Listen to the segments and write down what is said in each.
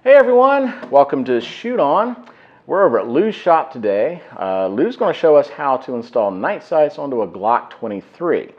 Hey everyone, welcome to Shoot On. We're over at Lou's shop today. Lou's going to show us how to install night sights onto a Glock 23.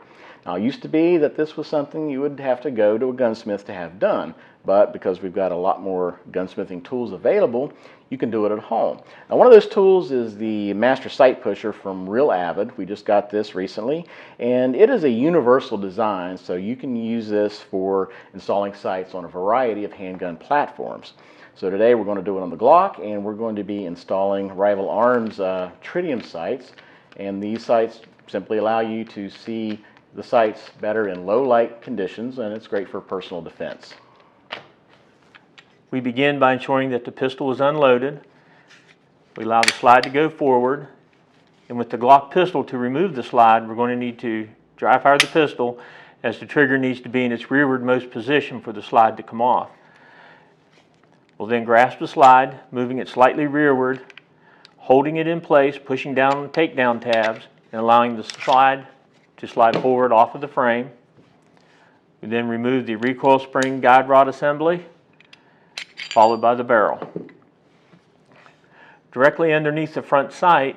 Now it used to be that this was something you would have to go to a gunsmith to have done, but because we've got a lot more gunsmithing tools available, you can do it at home. Now one of those tools is the Master Sight Pusher from Real Avid. We just got this recently, and it is a universal design, so you can use this for installing sights on a variety of handgun platforms. So today we're going to do it on the Glock, and we're going to be installing Rival Arms tritium sights, and these sights simply allow you to see the sights better in low light conditions, and it's great for personal defense. We begin by ensuring that the pistol is unloaded. We allow the slide to go forward, and with the Glock pistol, to remove the slide, we're going to need to dry fire the pistol, as the trigger needs to be in its rearwardmost position for the slide to come off. We'll then grasp the slide, moving it slightly rearward, holding it in place, pushing down on the takedown tabs, and allowing the slide to slide forward off of the frame. We then remove the recoil spring guide rod assembly, followed by the barrel. Directly underneath the front sight,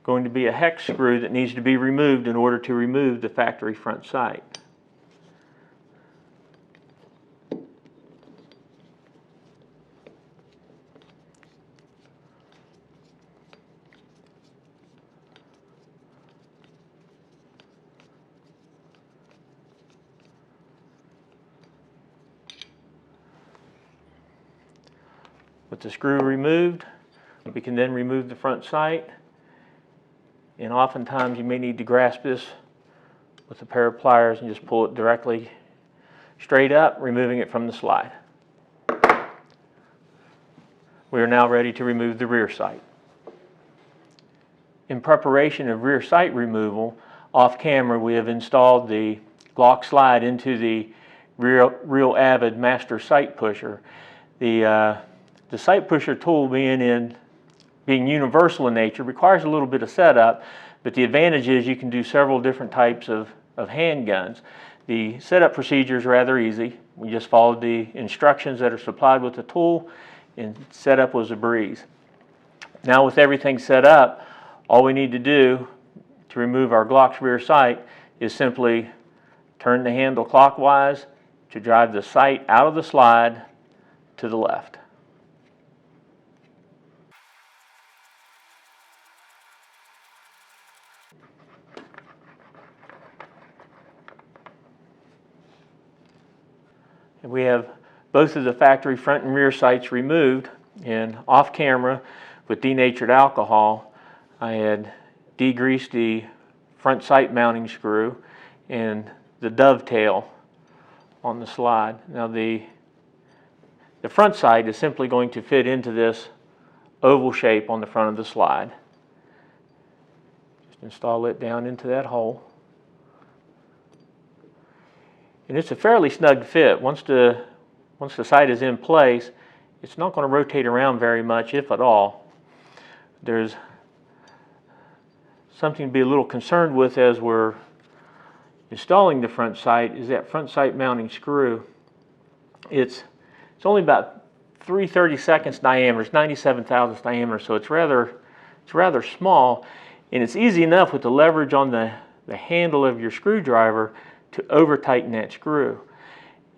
going to be a hex screw that needs to be removed in order to remove the factory front sight. With the screw removed, we can then remove the front sight, and oftentimes you may need to grasp this with a pair of pliers and just pull it directly straight up, removing it from the slide. We are now ready to remove the rear sight. In preparation of rear sight removal, off camera we have installed the GLOCK slide into the Real Avid Master Sight Pusher. The sight pusher tool being universal in nature requires a little bit of setup, but the advantage is you can do several different types of handguns. The setup procedure is rather easy. We just followed the instructions that are supplied with the tool, and setup was a breeze. Now with everything set up, all we need to do to remove our Glock's rear sight is simply turn the handle clockwise to drive the sight out of the slide to the left. We have both of the factory front and rear sights removed, and off camera with denatured alcohol I had degreased the front sight mounting screw and the dovetail on the slide. Now the front sight is simply going to fit into this oval shape on the front of the slide. Just install it down into that hole. And it's a fairly snug fit. Once the sight is in place, it's not going to rotate around very much, if at all. There's something to be a little concerned with as we're installing the front sight, is that front sight mounting screw. It's only about 3/32 diameter, it's 97 thousandths diameter, so it's rather small, and it's easy enough with the leverage on the handle of your screwdriver to over tighten that screw.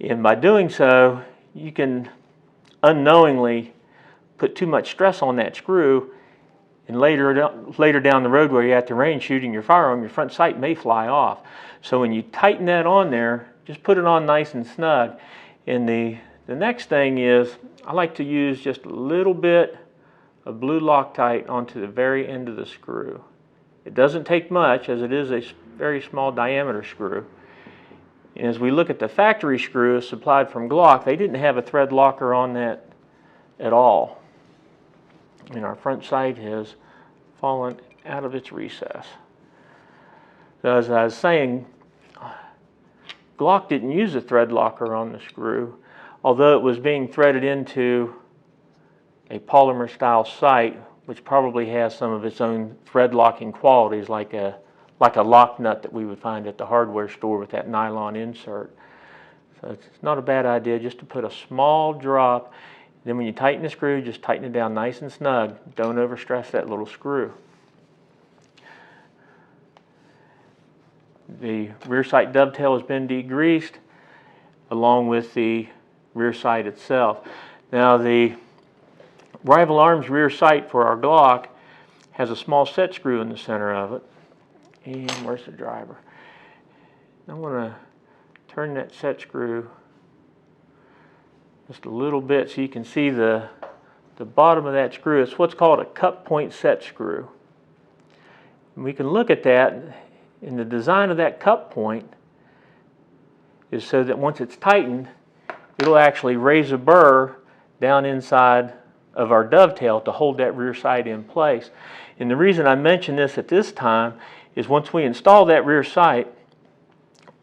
And by doing so, you can unknowingly put too much stress on that screw, and later down the road where you're at the range shooting your firearm, your front sight may fly off. So when you tighten that on there, just put it on nice and snug. And the next thing is, I like to use just a little bit of blue Loctite onto the very end of the screw. It doesn't take much, as it is a very small diameter screw. And as we look at the factory screw supplied from Glock, they didn't have a thread locker on that at all. And our front sight has fallen out of its recess. So as I was saying, Glock didn't use a thread locker on the screw, although it was being threaded into a polymer style sight, which probably has some of its own thread locking qualities, like a lock nut that we would find at the hardware store with that nylon insert. So it's not a bad idea just to put a small drop Then when you tighten the screw, just tighten it down nice and snug. Don't overstress that little screw. The rear sight dovetail has been degreased along with the rear sight itself. Now the rival arms rear sight for our GLOCK has a small set screw in the center of it. And where's the driver? I'm going to turn that set screw just a little bit so you can see the bottom of that screw. It's what's called a cup point set screw. And we can look at that, and the design of that cup point is so that once it's tightened, it'll actually raise a burr down inside of our dovetail to hold that rear sight in place. And the reason I mention this at this time is once we install that rear sight,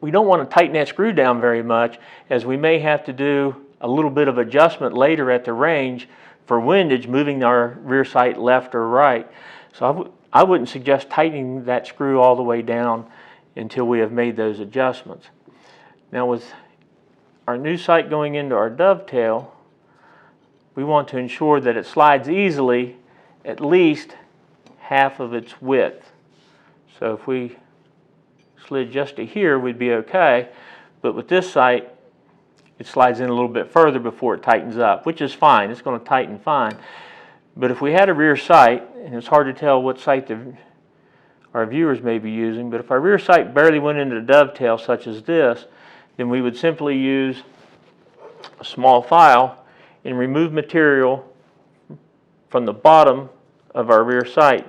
we don't want to tighten that screw down very much, as we may have to do a little bit of adjustment later at the range for windage, moving our rear sight left or right. So I wouldn't suggest tightening that screw all the way down until we have made those adjustments. Now with our new sight going into our dovetail, we want to ensure that it slides easily at least half of its width. So if we slid just to here, we'd be okay, but with this sight, it slides in a little bit further before it tightens up, which is fine. It's going to tighten fine. But if we had a rear sight, and it's hard to tell what sight our viewers may be using, but if our rear sight barely went into the dovetail such as this, then we would simply use a small file and remove material from the bottom of our rear sight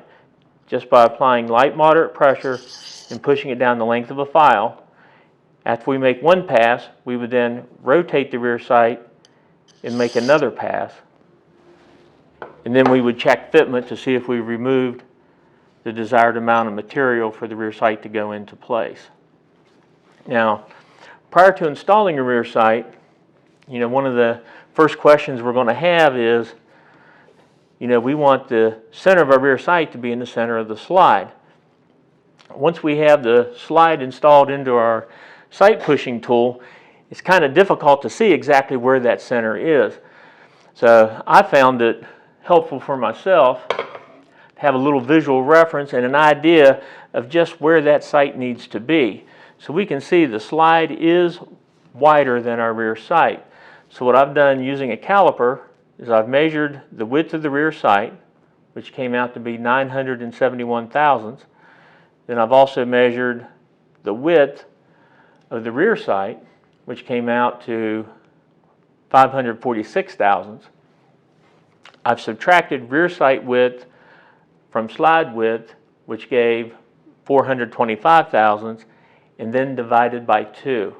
just by applying light moderate pressure and pushing it down the length of a file. After we make one pass, we would then rotate the rear sight and make another pass. And then we would check fitment to see if we removed the desired amount of material for the rear sight to go into place. Now, prior to installing a rear sight, one of the first questions we're going to have is, we want the center of our rear sight to be in the center of the slide. Once we have the slide installed into our sight pushing tool, it's kind of difficult to see exactly where that center is. So I found it helpful for myself to have a little visual reference and an idea of just where that sight needs to be. So we can see the slide is wider than our rear sight. So what I've done using a caliper is I've measured the width of the rear sight, which came out to be 971 thousandths. Then I've also measured the width of the rear sight, which came out to 546 thousandths. I've subtracted rear sight width from slide width, which gave 425 thousandths, and then divided by 2.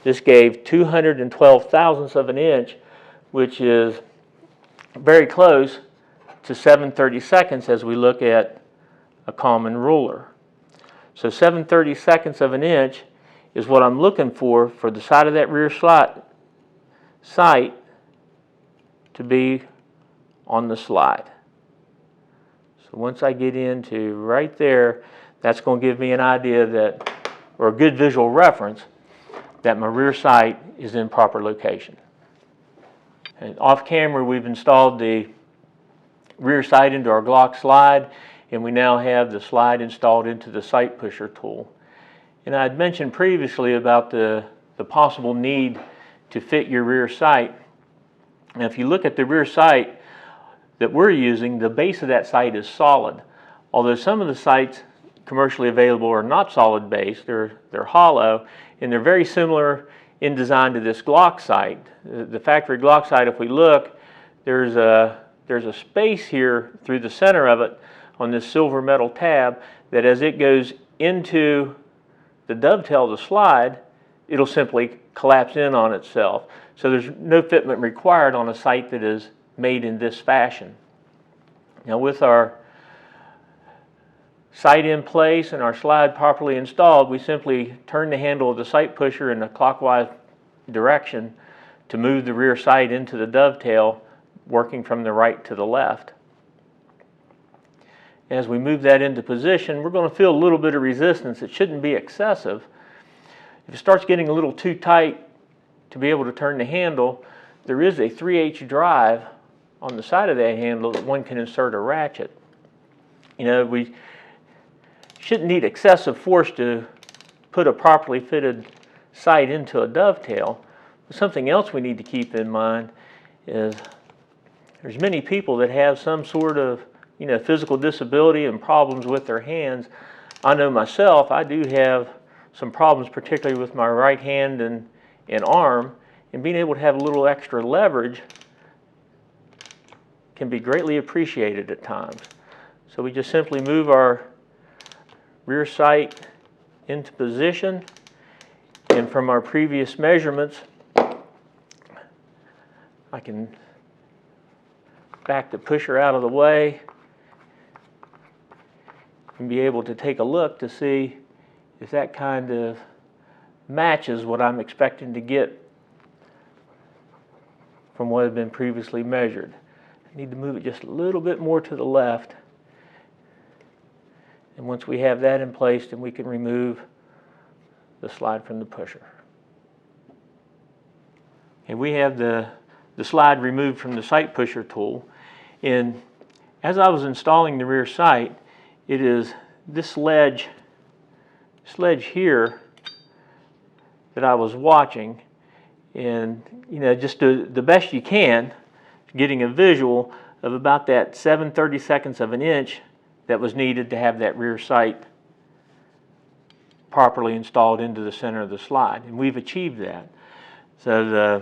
This gave 212 thousandths of an inch, which is very close to 7/32 as we look at a common ruler. So 7/32 of an inch is what I'm looking for the side of that rear sight to be on the slide. So once I get into right there, that's going to give me an idea that, or a good visual reference, that my rear sight is in proper location. And off camera, we've installed the rear sight into our GLOCK slide, and we now have the slide installed into the sight pusher tool. And I had mentioned previously about the possible need to fit your rear sight. Now if you look at the rear sight that we're using, the base of that sight is solid. Although some of the sights commercially available are not solid base, they're hollow, and they're very similar in design to this GLOCK sight. The factory GLOCK sight, if we look, there's a space here through the center of it on this silver metal tab that as it goes into the dovetail of the slide, it'll simply collapse in on itself. So there's no fitment required on a sight that is made in this fashion. Now with our sight in place and our slide properly installed, we simply turn the handle of the sight pusher in a clockwise direction to move the rear sight into the dovetail, working from the right to the left. As we move that into position, we're going to feel a little bit of resistance. It shouldn't be excessive. If it starts getting a little too tight to be able to turn the handle, there is a 3/8 drive on the side of that handle that one can insert a ratchet. You know, we shouldn't need excessive force to put a properly fitted sight into a dovetail. But something else we need to keep in mind is there's many people that have some sort of, you know, physical disability and problems with their hands. I know myself, I do have some problems, particularly with my right hand and arm, and being able to have a little extra leverage can be greatly appreciated at times. So we just simply move our rear sight into position, and from our previous measurements, I can back the pusher out of the way and be able to take a look to see if that kind of matches what I'm expecting to get from what had been previously measured. I need to move it just a little bit more to the left. And once we have that in place, then we can remove the slide from the pusher. And we have the slide removed from the sight pusher tool. And as I was installing the rear sight, it is this ledge here that I was watching, and you know, just do the best you can, getting a visual of about that 7/32 of an inch that was needed to have that rear sight properly installed into the center of the slide, and we've achieved that. So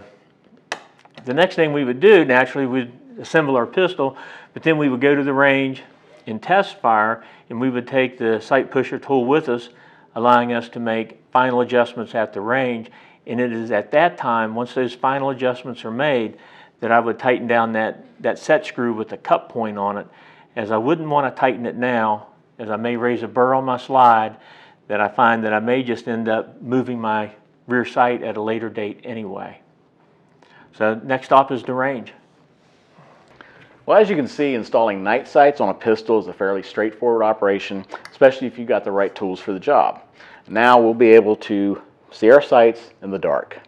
the next thing we would do, naturally, we'd assemble our pistol, but then we would go to the range and test fire, and we would take the sight pusher tool with us, allowing us to make final adjustments at the range. And it is at that time, once those final adjustments are made, that I would tighten down that set screw with the cup point on it, as I wouldn't want to tighten it now, as I may raise a burr on my slide that I find that I may just end up moving my rear sight at a later date anyway. So next stop is the range. Well, as you can see, installing night sights on a pistol is a fairly straightforward operation, especially if you've got the right tools for the job. Now we'll be able to see our sights in the dark.